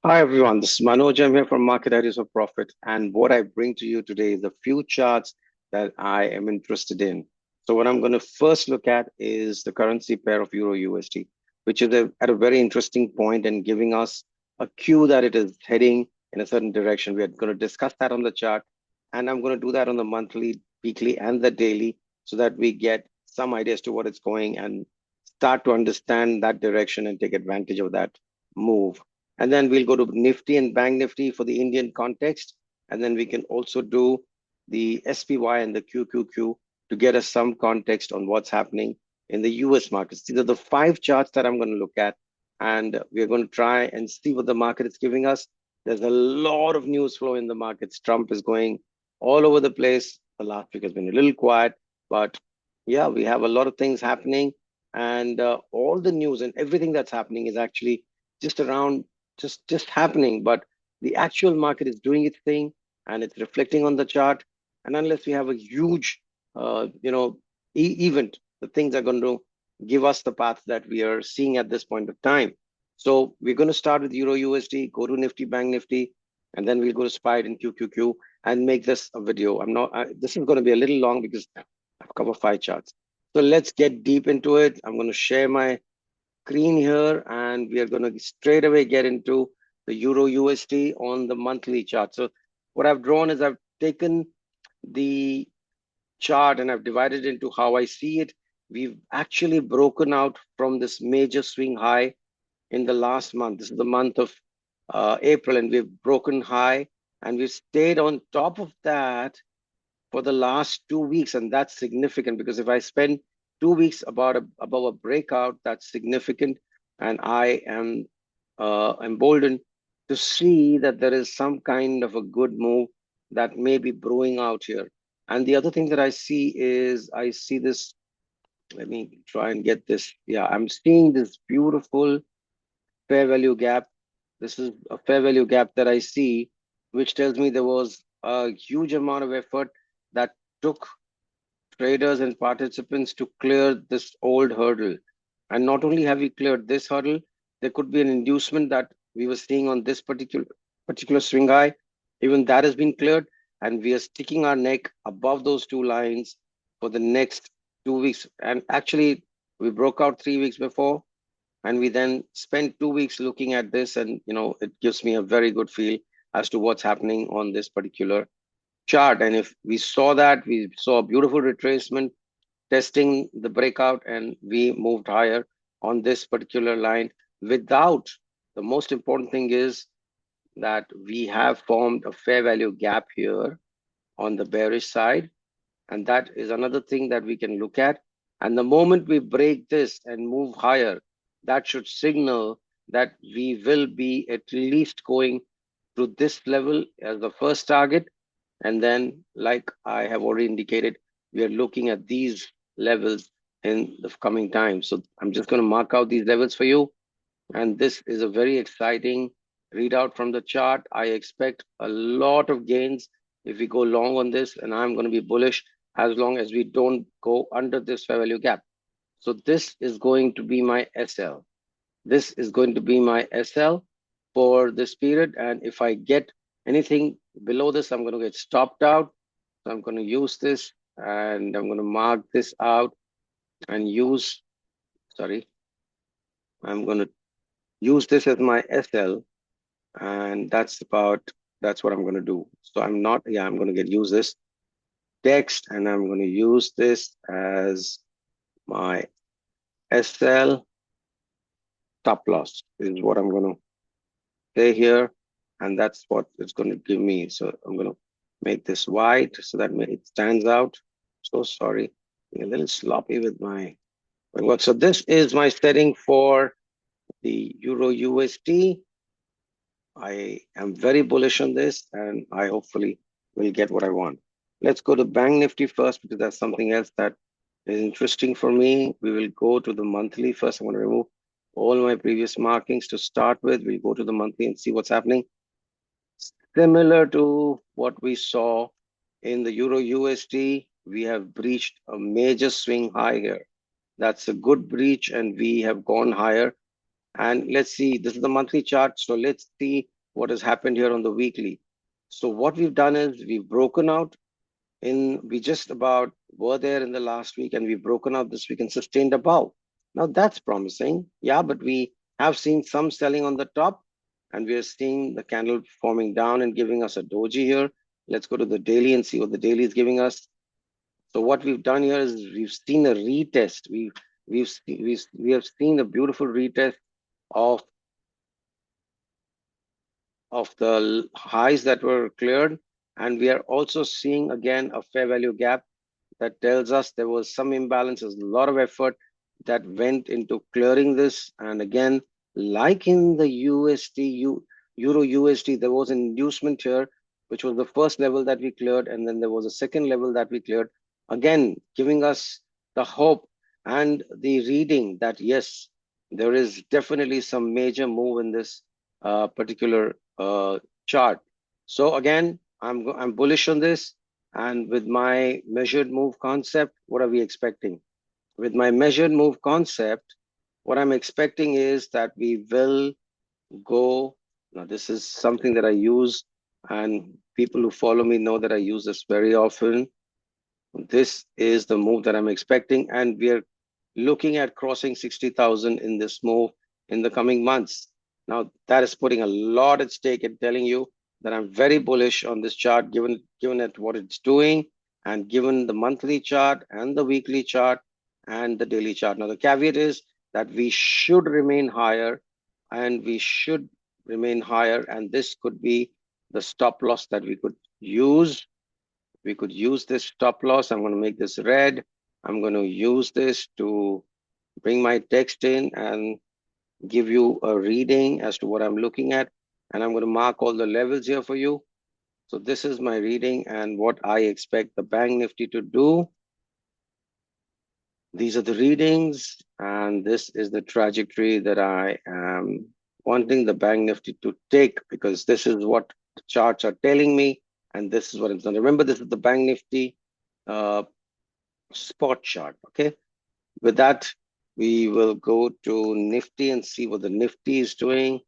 Hi everyone, this is Manoj. I'm here from Market Ideas of Profit, and what I bring to you today is a few charts that I am interested in. So, what I'm going to first look at is the currency pair of Euro USD, which is at a very interesting point and giving us a cue that it is heading in a certain direction. We are going to discuss that on the chart, and I'm going to do that on the monthly, weekly, and the daily so that we get some idea as to what it's going and start to understand that direction and take advantage of that move. And then we'll go to Nifty and Bank Nifty for the Indian context. And then we can also do the SPY and the QQQ to get us some context on what's happening in the US markets. These are the five charts that I'm going to look at. And we're going to try and see what the market is giving us. There's a lot of news flow in the markets. Trump is going all over the place. The last week has been a little quiet, but yeah, we have a lot of things happening. And all the news and everything that's happening is actually just around just happening, but the actual market is doing its thing and it's reflecting on the chart. And unless we have a huge, event, the things are going to give us the path that we are seeing at this point of time. So we're going to start with Euro USD, go to Nifty, Bank Nifty, and then we'll go to SPY and QQQ and make this a video. This is going to be a little long because I've covered five charts. So let's get deep into it. I'm going to share my screen here and we are going to straight away get into the Euro USD on the monthly chart. So what I've drawn is I've taken the chart and I've divided into how I see it. We've actually broken out from this major swing high in the last month. This is the month of April, and we've broken high and we've stayed on top of that for the last 2 weeks, and that's significant because if I spend 2 weeks above a breakout, that's significant, and I am emboldened to see that there is some kind of a good move that may be brewing out here. And the other thing that I see is I see this. Let me try and get this. Yeah, I'm seeing this beautiful fair value gap. This is a fair value gap that I see, which tells me there was a huge amount of effort that took traders and participants to clear this old hurdle. And not only have we cleared this hurdle, there could be an inducement that we were seeing on this particular swing high. Even that has been cleared, and we are sticking our neck above those two lines for the next 2 weeks. And actually, we broke out 3 weeks before, and we then spent 2 weeks looking at this, and it gives me a very good feel as to what's happening on this particular chart. And if we saw that, we saw a beautiful retracement testing the breakout, and we moved higher on this particular line without, the most important thing is that we have formed a fair value gap here on the bearish side, and that is another thing that we can look at. And the moment we break this and move higher, that should signal that we will be at least going to this level as the first target. And then, like I have already indicated, we are looking at these levels in the coming time. So I'm just going to mark out these levels for you. And this is a very exciting readout from the chart. I expect a lot of gains if we go long on this, and I'm going to be bullish as long as we don't go under this fair value gap. So this is going to be my SL. This is going to be my SL for this period. And if I get anything below this, I'm going to get stopped out. So I'm going to use this and I'm going to mark this out and I'm going to use this as my SL. And that's what I'm going to do. So I'm going to use this text and I'm going to use this as my SL. Stop loss is what I'm going to say here. And that's what it's going to give me. So I'm going to make this white so that it stands out. So sorry, a little sloppy with my work. So this is my setting for the Euro USD. I am very bullish on this and I hopefully will get what I want. Let's go to Bank Nifty first because that's something else that is interesting for me. We will go to the monthly first. I'm going to remove all my previous markings to start with. We'll go to the monthly and see what's happening. Similar to what we saw in the Euro USD, we have breached a major swing high here. That's a good breach and we have gone higher. And let's see, this is the monthly chart. So let's see what has happened here on the weekly. So what we've done is we've broken out we just about were there in the last week, and we've broken out this week and sustained above. Now that's promising. Yeah, but we have seen some selling on the top, and we are seeing the candle forming down and giving us a doji here. Let's go to the daily and see what the daily is giving us. So what we've done here is we've seen a retest. We have seen a beautiful retest of the highs that were cleared, and we are also seeing again a fair value gap that tells us there was some imbalance. There's a lot of effort that went into clearing this. And again, like in the Euro USD, there was an inducement here, which was the first level that we cleared, and then there was a second level that we cleared. Again, giving us the hope and the reading that yes, there is definitely some major move in this particular chart. So again, I'm bullish on this. And with my measured move concept, what are we expecting? With my measured move concept, what I'm expecting is that we will go. Now, this is something that I use, and people who follow me know that I use this very often. This is the move that I'm expecting, and we are looking at crossing 60,000 in this move in the coming months. Now, that is putting a lot at stake and telling you that I'm very bullish on this chart, given at what it's doing, and given the monthly chart and the weekly chart and the daily chart. Now, the caveat is that we should remain higher, and we should remain higher, and this could be the stop loss that we could use. We could use this stop loss. I'm going to make this red. I'm going to use this to bring my text in and give you a reading as to what I'm looking at. And I'm going to mark all the levels here for you. So this is my reading and what I expect the Bank Nifty to do. These are the readings, and this is the trajectory that I am wanting the Bank Nifty to take, because this is what the charts are telling me, and this is what it's going to. Remember, this is the Bank Nifty spot chart. Okay. With that, we will go to Nifty and see what the Nifty is doing.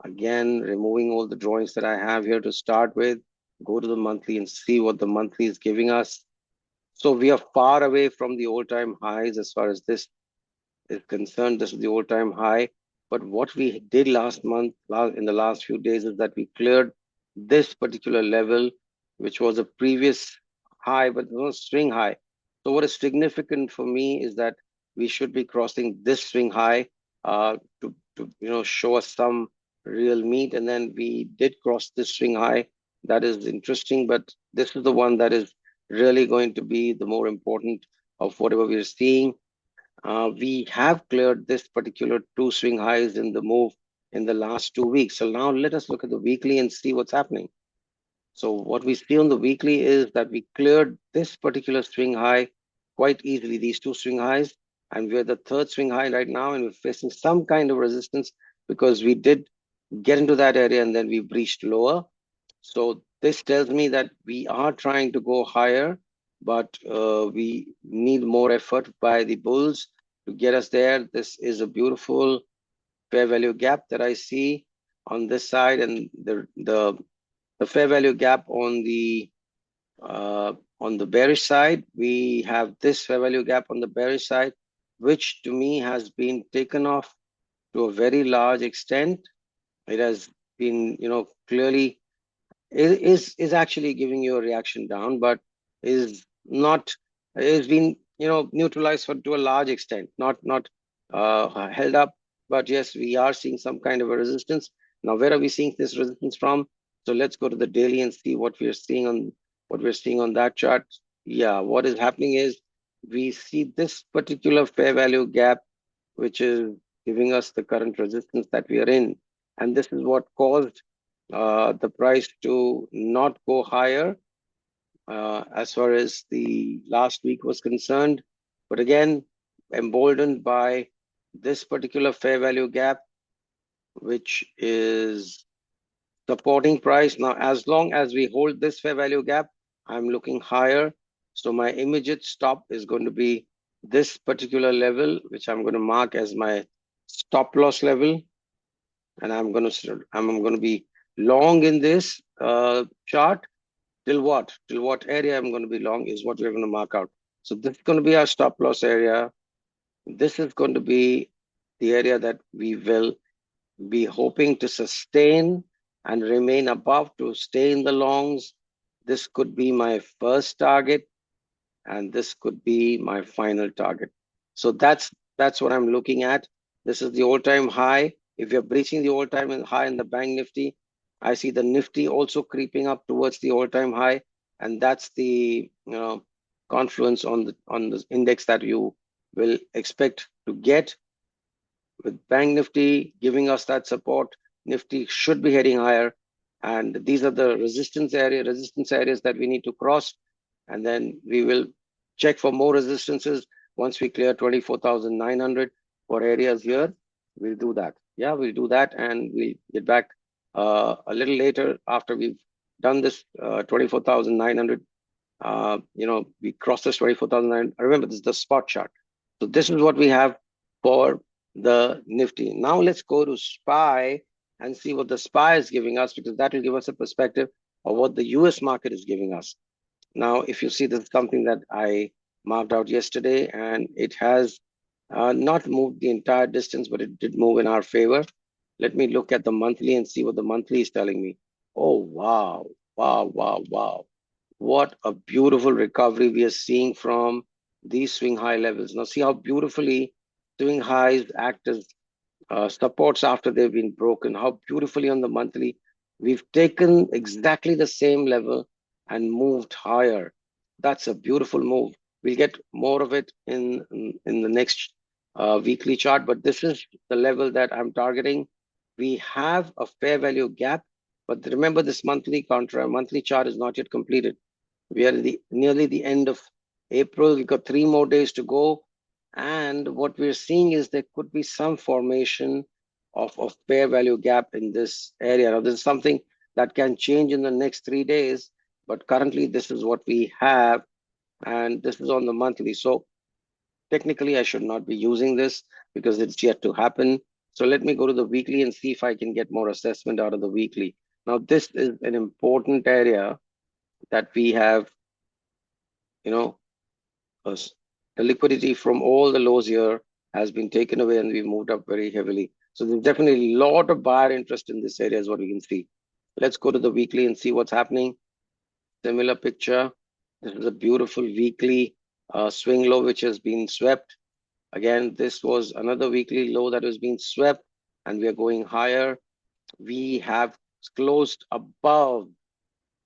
Again, removing all the drawings that I have here to start with. Go to the monthly and see what the monthly is giving us. So we are far away from the all-time highs as far as this is concerned. This is the all-time high. But what we did last month, in the last few days, is that we cleared this particular level, which was a previous high, but no swing high. So what is significant for me is that we should be crossing this swing high to show us some real meat. And then we did cross this swing high. That is interesting, but this is the one that is really going to be the more important of whatever we're seeing. We have cleared this particular two swing highs in the move in the last 2 weeks. So now let us look at the weekly and see what's happening. So what we see on the weekly is that we cleared this particular swing high quite easily, these two swing highs, and we're the third swing high right now, and we're facing some kind of resistance because we did get into that area and then we breached lower. So this tells me that we are trying to go higher, but we need more effort by the bulls to get us there. This is a beautiful fair value gap that I see on this side, and the fair value gap on the bearish side. We have this fair value gap on the bearish side, which to me has been taken off to a very large extent. It has been, clearly is actually giving you a reaction down, but is not is been neutralized to a large extent, not held up. But yes, we are seeing some kind of a resistance. Now, where are we seeing this resistance from? So let's go to the daily and see what we're seeing on that chart. Yeah, what is happening is we see this particular fair value gap, which is giving us the current resistance that we are in, and this is what caused the price to not go higher as far as the last week was concerned. But again, emboldened by this particular fair value gap, which is supporting price. Now, as long as we hold this fair value gap, I'm looking higher. So my immediate stop is going to be this particular level, which I'm going to mark as my stop loss level. and I'm going to be long in this chart till what? Till what area I'm going to be long is what we're going to mark out. So this is going to be our stop loss area. This is going to be the area that we will be hoping to sustain and remain above to stay in the longs. This could be my first target, and this could be my final target. So that's what I'm looking at. This is the all-time high. If you're breaching the all-time high in the bank Nifty, I see the Nifty also creeping up towards the all-time high, and that's the confluence on the index that you will expect to get. With bank Nifty giving us that support, Nifty should be heading higher, and these are the resistance areas that we need to cross, and then we will check for more resistances once we clear 24,900 for areas here. We'll do that. Yeah, we'll do that, and we'll get back a little later after we've done this 24,900. We cross this 24,900. Remember, this is the spot chart. So this is what we have for the Nifty. Now let's go to SPY and see what the SPY is giving us, because that will give us a perspective of what the US market is giving us. Now, if you see, this is something that I marked out yesterday, and it has not moved the entire distance, but it did move in our favor. Let me look at the monthly and see what the monthly is telling me. Oh, wow, wow, wow, wow. What a beautiful recovery we are seeing from these swing high levels. Now, see how beautifully swing highs act as supports after they've been broken. How beautifully on the monthly we've taken exactly the same level and moved higher. That's a beautiful move. We'll get more of it in the next weekly chart, but this is the level that I'm targeting. We have a fair value gap, but remember, this monthly chart is not yet completed. We are nearly the end of April. We've got 3 more days to go. And what we're seeing is there could be some formation of a fair value gap in this area. Now, this is something that can change in the next 3 days, but currently this is what we have, and this is on the monthly. So technically, I should not be using this because it's yet to happen. So let me go to the weekly and see if I can get more assessment out of the weekly. Now, this is an important area that we have, you know, the liquidity from all the lows here has been taken away, and we've moved up very heavily. So there's definitely a lot of buyer interest in this area is what we can see. Let's go to the weekly and see what's happening. Similar picture. This is a beautiful weekly swing low which has been swept. Again, this was another weekly low that was being swept, and we are going higher. We have closed above.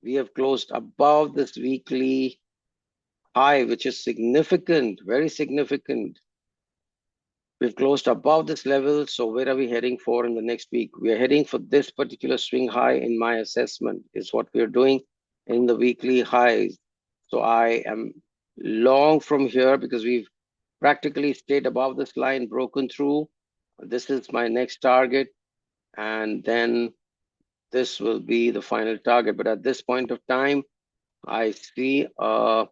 We have closed above this weekly high, which is significant, very significant. We've closed above this level. So where are we heading for in the next week? We are heading for this particular swing high in my assessment is what we're doing in the weekly highs. So I am long from here because we've practically stayed above this line, broken through. This is my next target. And then this will be the final target. But at this point of time, I see a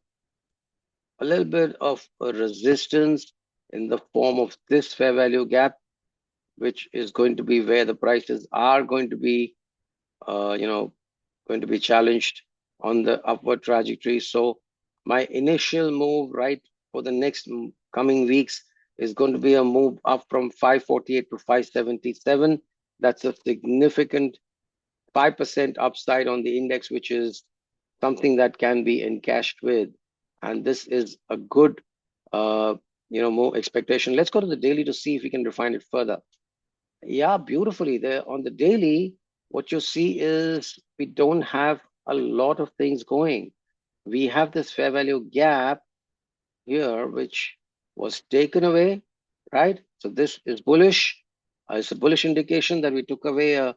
little bit of a resistance in the form of this fair value gap, which is going to be where the prices are going to be, going to be challenged on the upward trajectory. So my initial move, right, for the next coming weeks is going to be a move up from 548 to 577. That's a significant 5% upside on the index, which is something that can be encashed with. And this is a good, more expectation. Let's go to the daily to see if we can refine it further. Yeah, beautifully there on the daily, what you see is we don't have a lot of things going. We have this fair value gap here, which was taken away, right? So this is bullish. It's a bullish indication that we took away a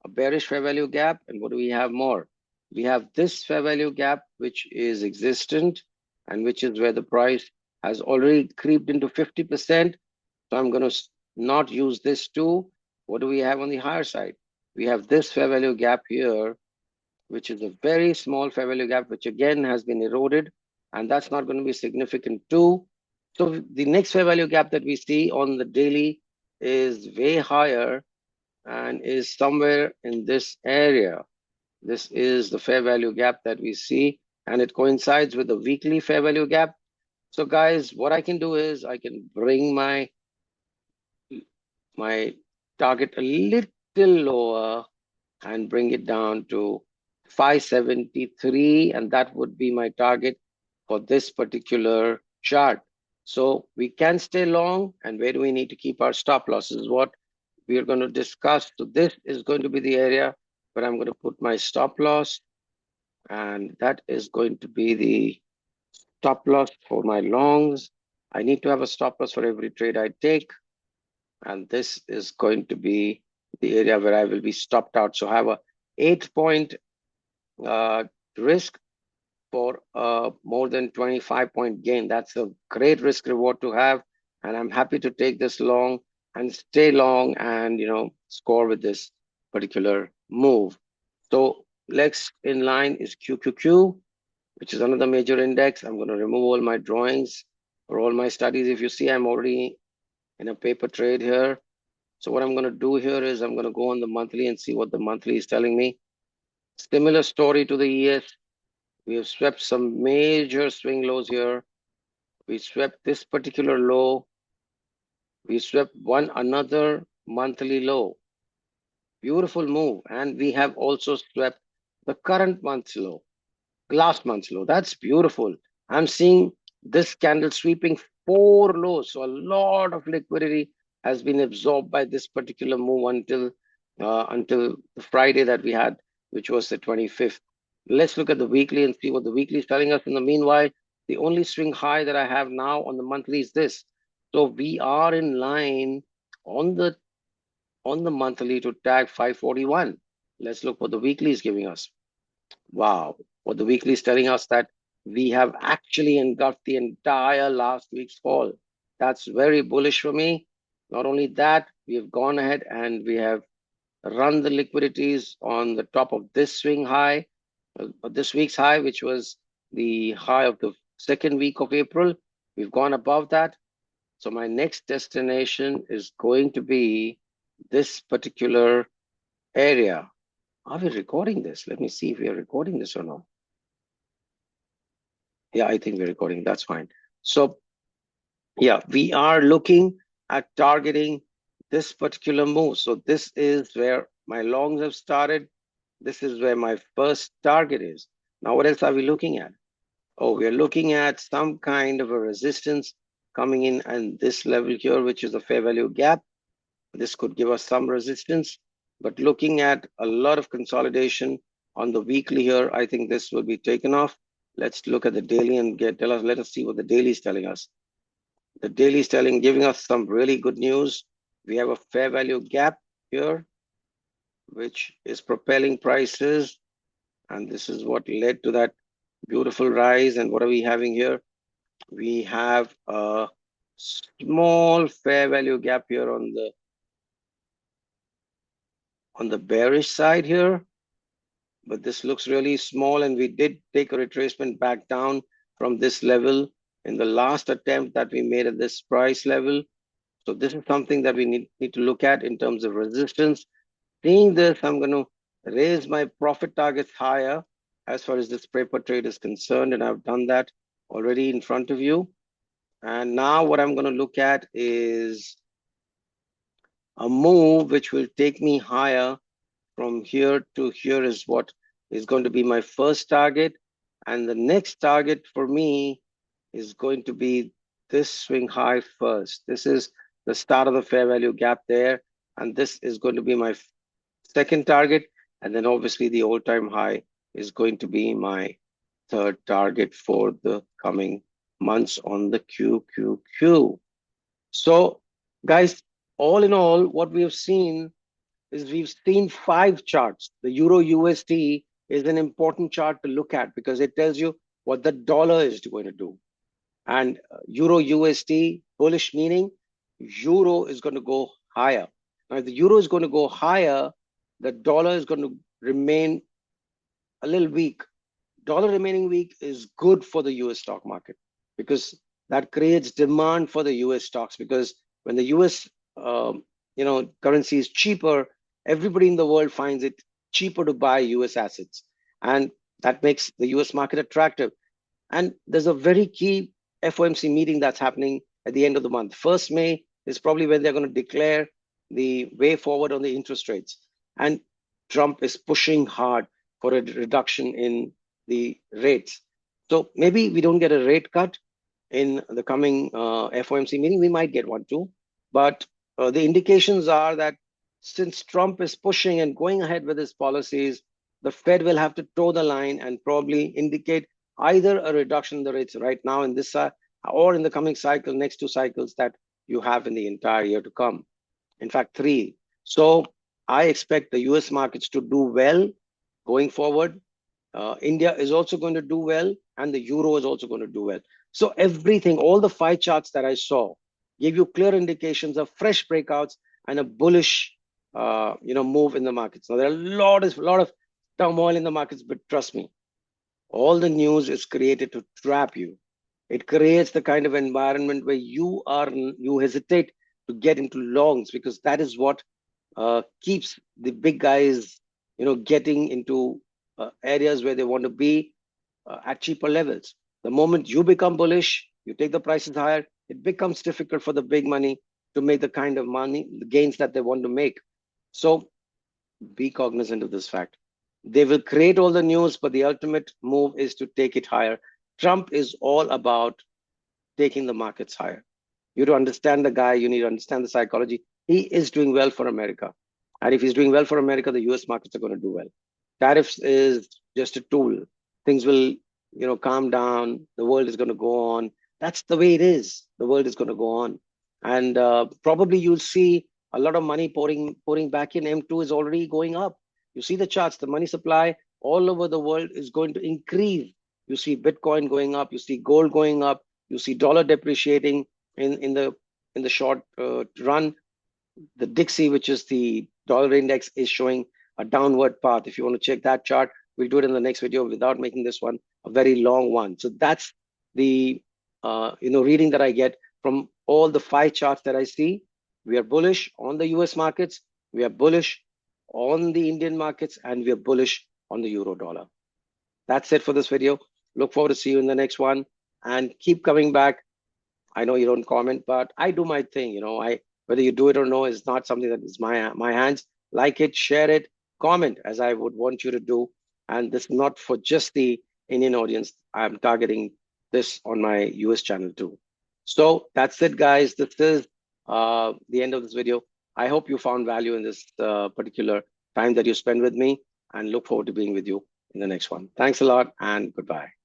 bearish fair value gap. And what do we have more? We have this fair value gap, which is existent and which is where the price has already creeped into 50%. So I'm going to not use this too. What do we have on the higher side? We have this fair value gap here, which is a very small fair value gap, which again has been eroded, and that's not going to be significant too. So the next fair value gap that we see on the daily is way higher, and is somewhere in this area. This is the fair value gap that we see, and it coincides with the weekly fair value gap. So guys, what I can do is I can bring my target a little lower and bring it down to 573, and that would be my target for this particular chart. So we can stay long, and where do we need to keep our stop losses? What we are going to discuss. So this is going to be the area where I'm going to put my stop loss, and that is going to be the stop loss for my longs. I need to have a stop loss for every trade I take, and this is going to be the area where I will be stopped out. So I have a 8-point risk for more than 25-point gain. That's a great risk reward to have, and I'm happy to take this long and stay long and score with this particular move. So next in line is QQQ, which is another major index. I'm going to remove all my drawings for all my studies. If you see, I'm already in a paper trade here. So what I'm going to do here is I'm going to go on the monthly and see what the monthly is telling me. Similar story to the ES. We have swept some major swing lows here. We swept this particular low. We swept another monthly low. Beautiful move. And we have also swept the current month's low, last month's low. That's beautiful. I'm seeing this candle sweeping 4 lows. So a lot of liquidity has been absorbed by this particular move until the Friday that we had, which was the 25th. Let's look at the weekly and see what the weekly is telling us. In the meanwhile, the only swing high that I have now on the monthly is this. So we are in line on the monthly to tag 541. Let's look what the weekly is giving us. Wow, what the weekly is telling us that we have actually engulfed the entire last week's fall. That's very bullish for me. Not only that, we have gone ahead and we have run the liquidities on the top of this swing high, this week's high, which was the high of the second week of April. We've gone above that. So my next destination is going to be this particular area. Are we recording this? Let me see if we are recording this or not. Yeah, I think we're recording. That's fine. So yeah, we are looking at targeting this particular move. So this is where my longs have started. This is where my first target is. Now, what else are we looking at? Oh, we're looking at some kind of a resistance coming in at this level here, which is a fair value gap. This could give us some resistance, but looking at a lot of consolidation on the weekly here, I think this will be taken off. Let's look at the daily and let us see what the daily is telling us. The daily is giving us some really good news. We have a fair value gap here, which is propelling prices. And this is what led to that beautiful rise. And what are we having here? We have a small fair value gap here on the bearish side here. But this looks really small, and we did take a retracement back down from this level in the last attempt that we made at this price level. So this is something that we need to look at in terms of resistance. Seeing this, I'm going to raise my profit targets higher as far as this paper trade is concerned, and I've done that already in front of you. And now what I'm going to look at is a move which will take me higher. From here to here is what is going to be my first target. And the next target for me is going to be this swing high first. This is the start of the fair value gap there. And this is going to be my second target. And then obviously the all-time high is going to be my third target for the coming months on the QQQ. So guys, all in all, what we have seen is we've seen 5 charts. The Euro USD is an important chart to look at because it tells you what the dollar is going to do. And Euro USD, bullish meaning Euro is going to go higher. Now, if the Euro is going to go higher, the dollar is going to remain a little weak. Dollar remaining weak is good for the US stock market because that creates demand for the US stocks, because when the US currency is cheaper, everybody in the world finds it cheaper to buy US assets. And that makes the US market attractive. And there's a very key FOMC meeting that's happening at the end of the month. 1st May is probably when they're going to declare the way forward on the interest rates. And Trump is pushing hard for a reduction in the rates. So maybe we don't get a rate cut in the coming FOMC meeting. We might get one too. But the indications are that since Trump is pushing and going ahead with his policies, the Fed will have to toe the line and probably indicate either a reduction in the rates right now in this or in the coming cycle, next 2 cycles that you have in the entire year to come. In fact, 3. So I expect the US markets to do well going forward. India is also going to do well, and the euro is also going to do well. So everything, all the 5 charts that I saw, gave you clear indications of fresh breakouts and a bullish, move in the markets. Now there are a lot of turmoil in the markets, but trust me, all the news is created to trap you. It creates the kind of environment where you hesitate to get into longs, because that is what keeps the big guys, getting into areas where they want to be at cheaper levels. The moment you become bullish, you take the prices higher, it becomes difficult for the big money to make the kind of money, the gains that they want to make. So be cognizant of this fact. They will create all the news, but the ultimate move is to take it higher. Trump is all about taking the markets higher. You to understand the guy, you need to understand the psychology. He is doing well for America. And if he's doing well for America, the US markets are going to do well. Tariffs is just a tool. Things will, calm down. The world is going to go on. That's the way it is. The world is going to go on. And probably you'll see a lot of money pouring back in. M2 is already going up. You see the charts, the money supply all over the world is going to increase. You see Bitcoin going up, you see gold going up, you see dollar depreciating in the short run. The Dixie, which is the dollar index, is showing a downward path. If you want to check that chart, we'll do it in the next video without making this one a very long one. So that's the reading that I get from all the 5 charts that I see. We are bullish on the US markets, we are bullish on the Indian markets, and we are bullish on the euro dollar. That's it for this video. Look forward to see you in the next one, and keep coming back. I know you don't comment, but I do my thing. Whether you do it or no is not something that is my hands. Like it, share it, comment as I would want you to do. And this is not for just the Indian audience. I'm targeting this on my US channel too. So that's it, guys. This is the end of this video. I hope you found value in this particular time that you spend with me, and look forward to being with you in the next one. Thanks a lot, and goodbye.